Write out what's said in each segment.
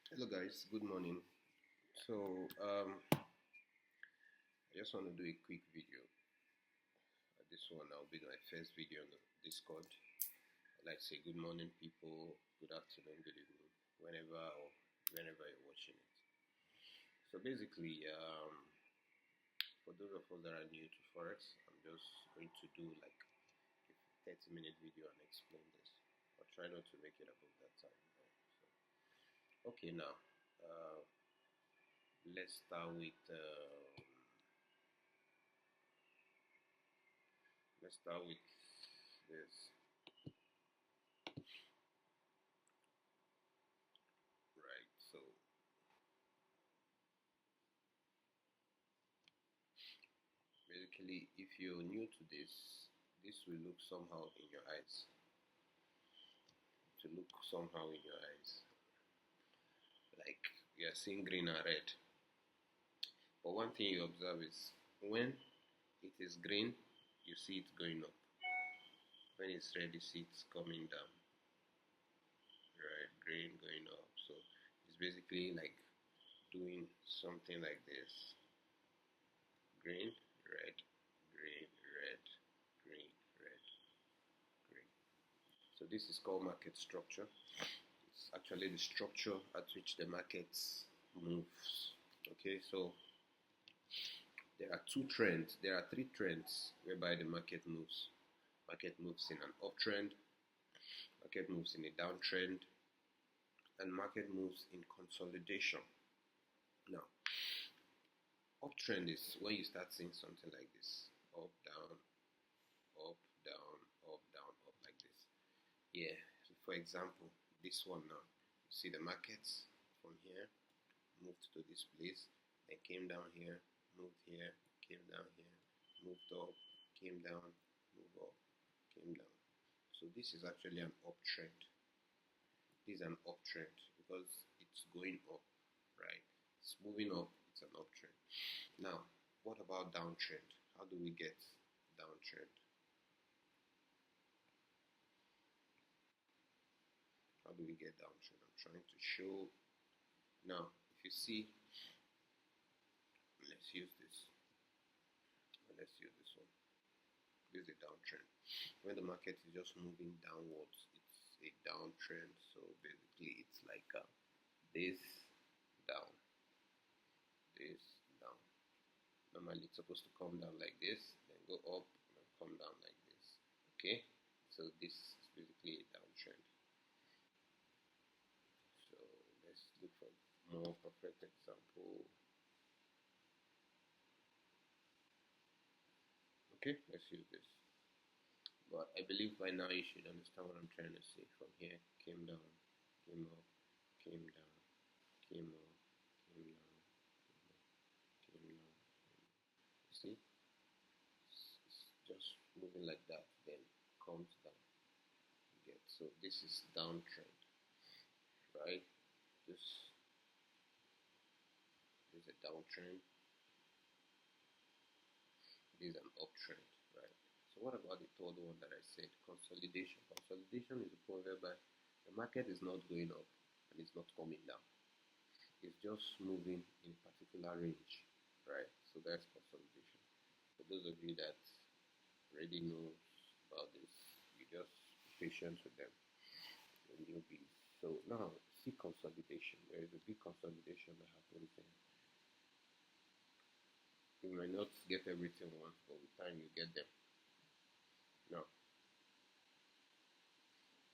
Hello guys, good morning. So I just want to do a quick video. This one I'll be my first video on the Discord. I'd like to say good morning people, good afternoon, good evening, whenever you're watching it. So basically, for those of us that are new to Forex, I'm just going to do like a 30-minute video and explain this. I'll try not to make it above that time. So, okay, now let's start with this. Right, so basically if you're new to this will look somehow in your eyes. To look somehow in your eyes. Like you're seeing green and red. But one thing you observe is when it is green, you see it going up. When it's red, you see it coming down. Right, green going up. So it's basically like doing something like this. Green, red, green, red, green, red, green. So this is called market structure. It's actually the structure at which the market moves. Okay, so there are three trends whereby the market moves. Market moves in an uptrend, market moves in a downtrend, and market moves in consolidation. Now, uptrend is when you start seeing something like this. Up, down, up, down, up, down, up like this. Yeah, so for example, this one now. You see the markets from here moved to this place, then came down here, moved here, came down here, moved up, came down, moved up, came down. So this is actually an uptrend. This is an uptrend because it's going up, right? It's moving up, it's an uptrend. Now, what about downtrend? How do we get downtrend? How do we get downtrend? I'm trying to show. Now, if you see, let's use this. Let's use this one. This is a downtrend. When the market is just moving downwards, it's a downtrend. So basically, it's like this down, this down. Normally, it's supposed to come down like this, then go up, and come down like this. Okay, so this is basically a downtrend. So let's look for more perfect example. Okay, let's use this. But I believe by now you should understand what I'm trying to say. From here, came down, came up, came down, came up, came down, came down. You see, it's just moving like that, then comes down. You get so this is downtrend, right? This is a downtrend. This is an uptrend, right? So what about the third one that I said? Consolidation. Consolidation is the point whereby the market is not going up and it's not coming down. It's just moving in a particular range, right? So that's consolidation. For those of you that already know about this, you just be patient with them, the newbies. So now see consolidation. There is a big consolidation that happens there. You might not get everything once, but with time you get them. Now,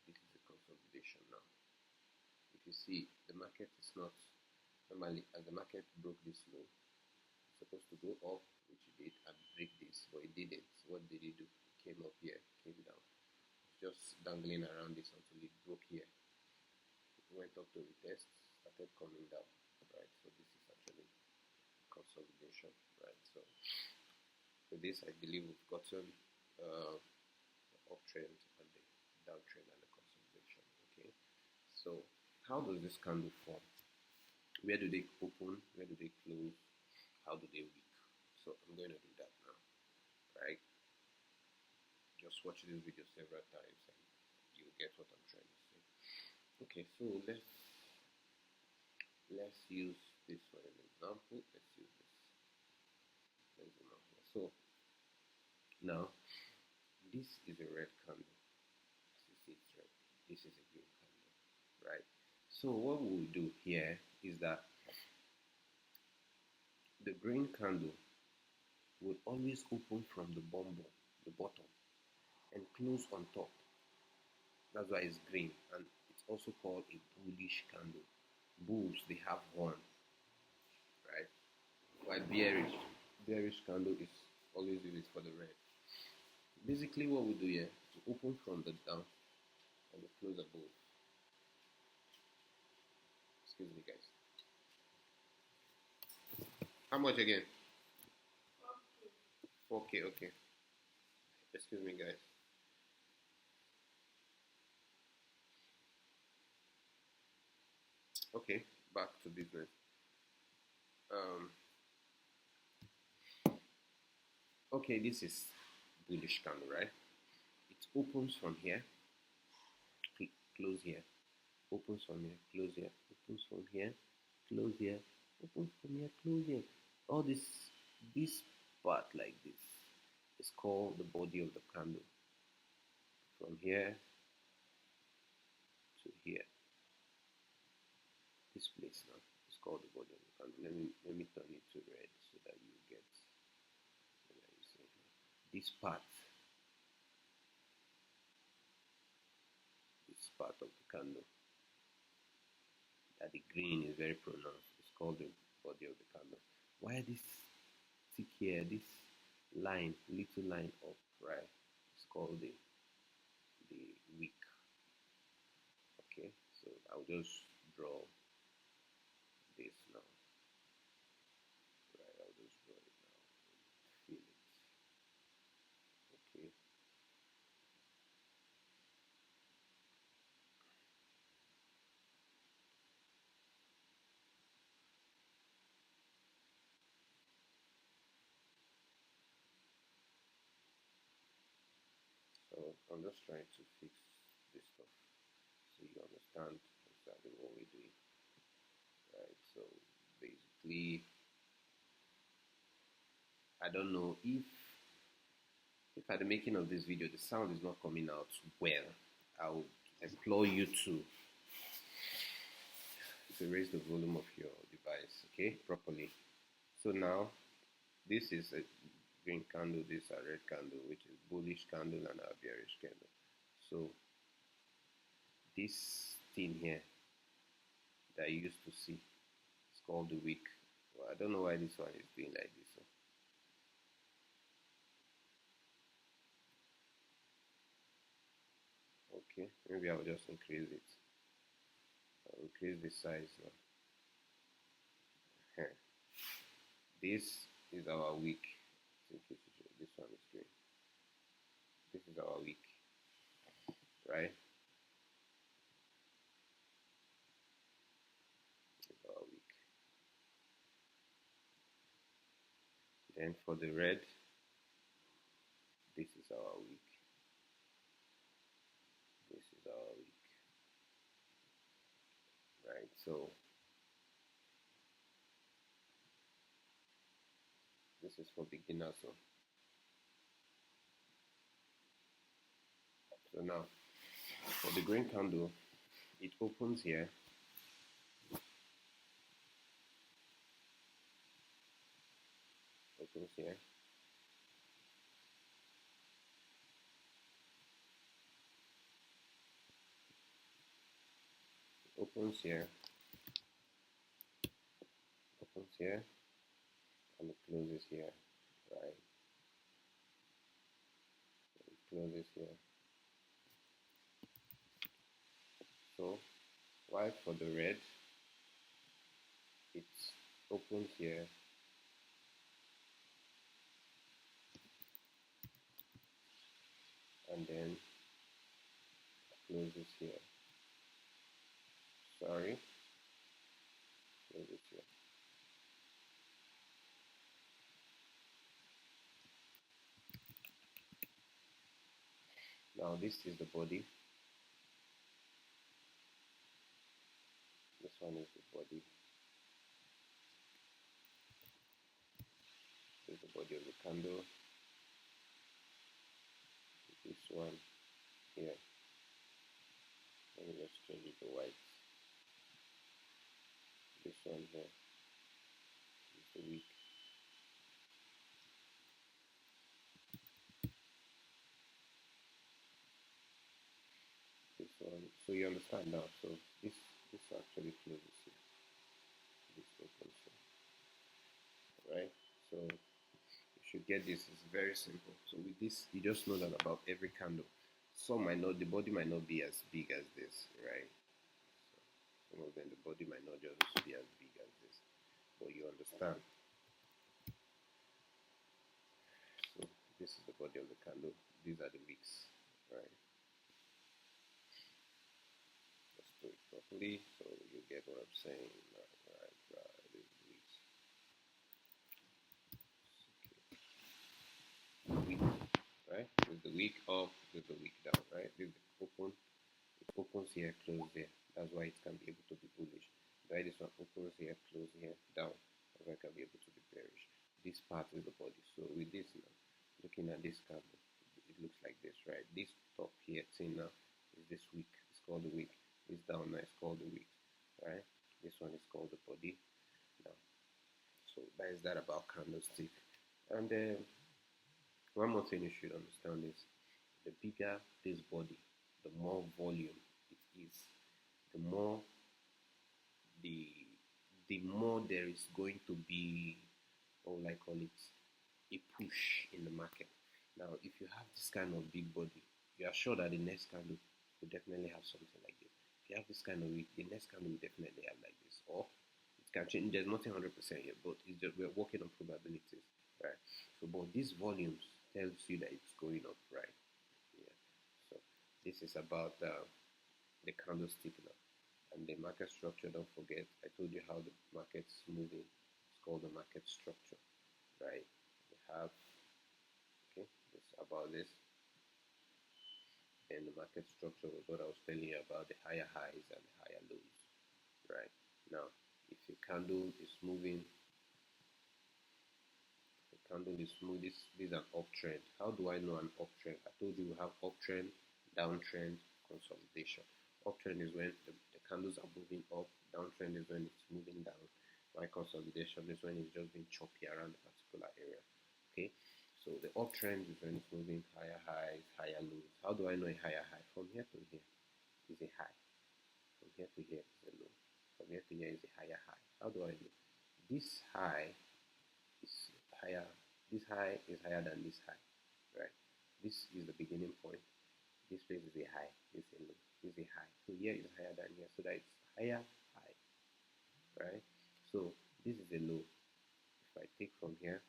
this is a consolidation now. If you see, the market is not normally as the market broke this low, it's supposed to go up, which it did, and break this, but it didn't. What did it do? It came up here, came down. Just dangling around this until it broke here. It went up to retest, started coming down, right? So this is actually consolidation, right? So with this, I believe we've gotten the uptrend and the downtrend and the consolidation. Okay, so how does this candle form? Where do they open? Where do they close? How do they weak? So I'm going to do that now, right? Just watch this video several times and you'll get what I'm trying to say. Okay, so let's let's use this for an example. Let's use this. Let's zoom out here. So now this is a red candle. As you see, it's red. This is a green candle, right? So what we'll do here is that the green candle will always open from the bottom, and close on top. That's why it's green, and it's also called a bullish candle. Bulls, they have horns, right? While bearish candle is always used for the red. Basically, what we do here is to open from the down and we close above. Excuse me, guys. How much again? 4K, okay. Excuse me, guys. Okay, back to business. Okay, this is bullish candle, right? It opens from here, close here, opens from here, close here, opens from here, close here, opens from here, close here. All this part like this is called the body of the candle. From here to here, this place now is called the body of the candle. Let me turn it to red so that you get what I'm saying. This part of the candle that the green is very pronounced. It's called the body of the candle. Why this tick here, this line, little line up, right? It's called the wick. Okay, so I'll just draw this now. Right, I'll just draw it now. Feel it. Okay. So I'm just trying to fix this stuff so you understand exactly what we're doing. Right, so basically I don't know if at the making of this video the sound is not coming out well. I would implore you to raise the volume of your device, okay, properly. So now this is a green candle, this is a red candle, which is bullish candle and a bearish candle. So this thing here that you used to see, it's called the wick. Well, I don't know why this one is doing like this. So. Okay, maybe I'll just increase it. I'll increase the size now. This is our wick. This one is green. This is our wick, right? This is our wick. Then for the red, this is our wick. This is our wick, right? So this is for beginners. So now for the green candle, it opens here. Opens here. Opens here. Opens here. And it closes here, right? It closes here. So while for the red, it opens here and then closes here. Sorry, closes here. Now this is the body. This one is the body. body of the candle. This one here. Let's change it to white. This one here is the week. This one, so you understand now. So this actually closes here. This opens here, right? So you should get this. It's very simple. So with this, you just know that about every candle. Some might not, the body might not be as big as this, right? So some of them, the body might not just be as big as this, but you understand. So this is the body of the candle. These are the wicks, right? Let's do it properly so you get what I'm saying. Right. These are the wicks. Okay. Week, right? This is the week up, this is the week down, right? This is the open. It opens here, close there. That's why it can be able to be bullish. Right? This one opens here, close here, down. That's why it can be able to be bearish. This part is the body. So with this now, looking at this candle, it looks like this, right? This top here thing now is this week. It's called the week. This down now is called the week, right? This one is called the body now. So that is that about candlestick. And one more thing you should understand is the bigger this body, the more volume it is, the more the more there is going to be, what will I call it, a push in the market. Now, if you have this kind of big body, you are sure that the next candle will definitely have something like this. If you have this kind of week, the next candle will definitely have like this. Or it can change. There's nothing 100% yet, but it's just we're working on probabilities, right? So, but these volumes tells you that it's going up, right? Yeah. So this is about the candlestick now. And the market structure, don't forget, I told you how the market's moving. It's called the market structure, right? We have, okay, this about this. And the market structure was what I was telling you about, the higher highs and the higher lows, right? Now, if the candle is moving, the candle is moving, this is an uptrend. How do I know an uptrend? I told you we have uptrend, downtrend, consolidation. Uptrend is when the candles are moving up. Downtrend is when it's moving down. My consolidation is when it's just being choppy around a particular area. Okay, so the uptrend is when it's moving higher highs, higher lows. How do I know a higher high? From here to here is a high. From here to here is a low. From here to here is a higher high. How do I know? This high is higher. This high is higher than this high, right? This is the beginning point. This place is a high, this is a low, this is a high. So here is higher than here, so that it's higher high, right? So this is a low. If I take from here,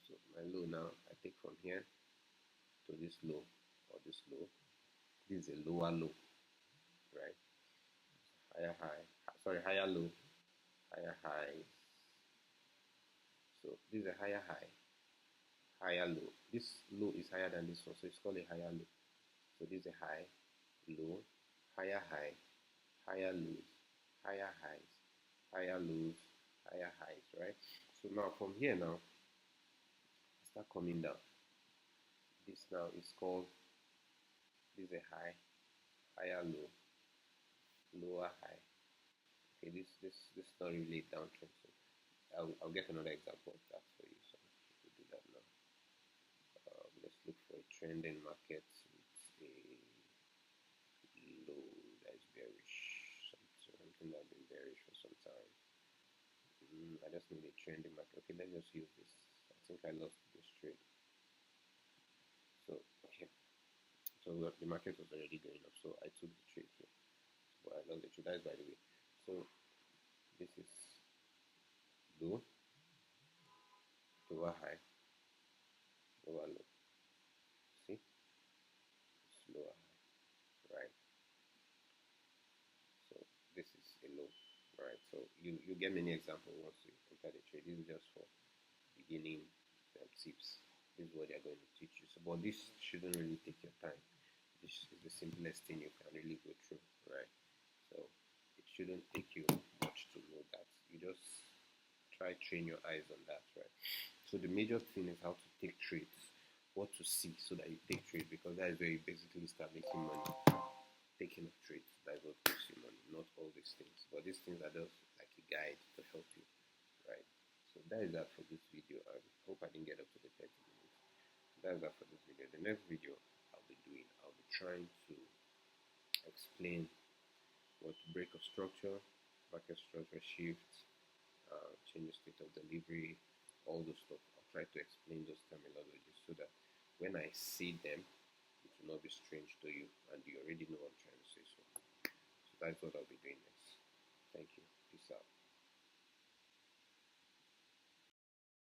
so my low now, I take from here to this low or this low. This is a lower low, right? Higher high, sorry, higher low, higher high. So this is a higher high, higher low. This low is higher than this one, so it's called a higher low. So this is a high, low, higher high, higher lows, higher highs, higher lows, higher highs, right? So now from here now, I start coming down. This now is called, this is a high, higher low, lower high. Okay, this is not really a downtrend, so I'll get another example of that for you. So we'll do that now. Let's look for a trending market with a low that is bearish, something that's been bearish for some time. I just need a trending market. Okay, let's just use this. I think I lost this trade. So, okay. So the market was already going up. So I took the trade here. But I lost the trade. That's by the way. So this is low, lower high, lower low. See? It's lower high, right? So this is a low, right? So you get many examples once you enter the trade. This is just for beginning tips. This is what they're going to teach you. So, but this shouldn't really take your time. This is the simplest thing you can really go through, right? So it shouldn't take you much to know that. You just try train your eyes on that, right? So the major thing is how to take trades, what to see so that you take trades, because that is where you basically start making money. Taking of trades, that's what gives you money, not all these things. But these things are just like a guide to help you, right? So that is that for this video. I hope I didn't get up to the 30 minutes. That's that for this video. The next video I'll be trying to explain what break of structure, market structure shifts, change the state of delivery, all those stuff. I'll try to explain those terminologies so that when I see them, it will not be strange to you and you already know what I'm trying to say. So that's what I'll be doing next. Thank you. Peace out.